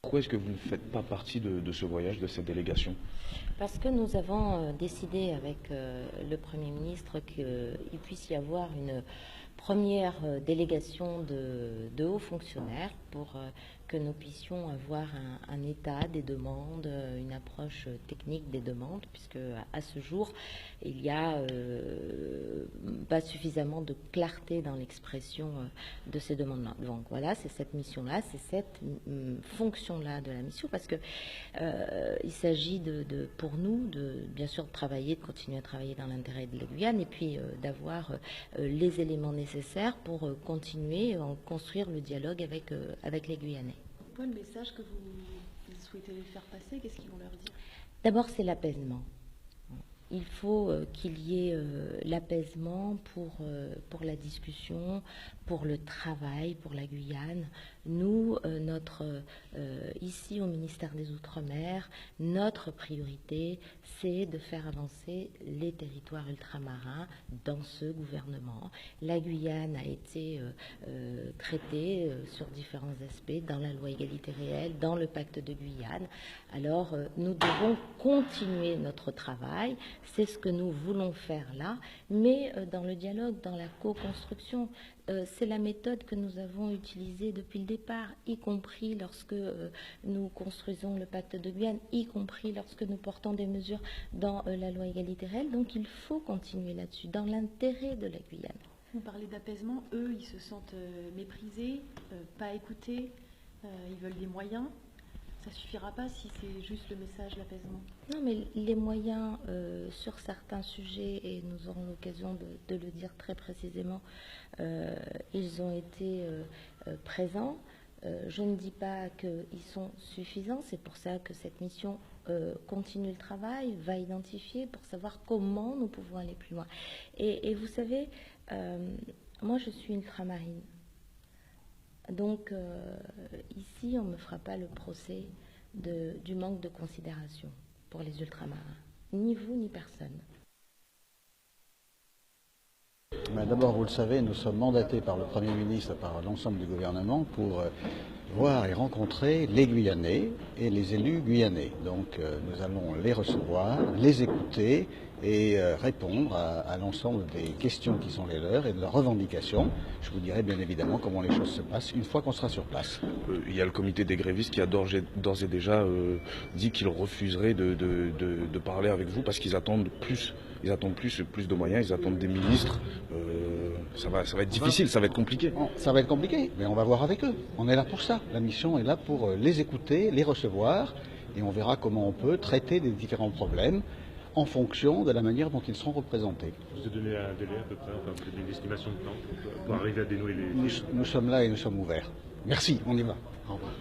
Pourquoi est-ce que vous ne faites pas partie de ce voyage, de cette délégation? Parce que nous avons décidé avec le Premier ministre qu'il puisse y avoir une première délégation de hauts fonctionnaires pour que nous puissions avoir un état des demandes, une approche technique des demandes, puisque à ce jour, il n'y a pas suffisamment de clarté dans l'expression de ces demandes-là. Donc voilà, c'est cette mission-là, c'est cette fonction-là de la mission, parce que il s'agit pour nous, bien sûr, de continuer à travailler dans l'intérêt de la Guyane, et puis d'avoir les éléments nécessaires pour continuer à construire le dialogue avec les Guyanais. Quoi le message que vous souhaitez les faire passer? Qu'est-ce qu'ils vont leur dire? D'abord, c'est l'apaisement. Il faut qu'il y ait l'apaisement pour la discussion, pour le travail, pour la Guyane. Nous, ici au ministère des Outre-mer, notre priorité, c'est de faire avancer les territoires ultramarins dans ce gouvernement. La Guyane a été traitée sur différents aspects dans la loi égalité réelle, dans le pacte de Guyane. Alors, nous devons continuer notre travail. C'est ce que nous voulons faire là, mais dans le dialogue, dans la co-construction, c'est la méthode que nous avons utilisée depuis le départ, y compris lorsque nous construisons le pacte de Guyane, y compris lorsque nous portons des mesures dans la loi égalité réelle. Donc il faut continuer là-dessus, dans l'intérêt de la Guyane. Vous parlez d'apaisement, eux, ils se sentent méprisés, pas écoutés, ils veulent des moyens. Ça ne suffira pas si c'est juste le message, l'apaisement. Non, mais les moyens sur certains sujets, et nous aurons l'occasion de le dire très précisément, ils ont été présents. Je ne dis pas qu'ils sont suffisants, c'est pour ça que cette mission continue le travail, va identifier pour savoir comment nous pouvons aller plus loin. Et vous savez, moi je suis ultramarine. Donc ici, on ne me fera pas le procès du manque de considération pour les ultramarins. Ni vous, ni personne. D'abord, vous le savez, nous sommes mandatés par le Premier ministre, par l'ensemble du gouvernement, pour voir et rencontrer les Guyanais et les élus guyanais. Donc nous allons les recevoir, les écouter et répondre à l'ensemble des questions qui sont les leurs et de leurs revendications. Je vous dirai bien évidemment comment les choses se passent une fois qu'on sera sur place. Il y a le comité des grévistes qui a d'ores et déjà dit qu'il refuserait de parler avec vous parce qu'ils attendent plus. Ils attendent plus de moyens, ils attendent des ministres. Ça va être difficile, ça va être compliqué. Ça va être compliqué, mais on va voir avec eux. On est là pour ça. La mission est là pour les écouter, les recevoir, et on verra comment on peut traiter des différents problèmes en fonction de la manière dont ils seront représentés. Vous avez donné un délai à peu près, enfin, vous avez une estimation de temps pour arriver à dénouer les... Nous sommes là et nous sommes ouverts. Merci, on y va. Au revoir.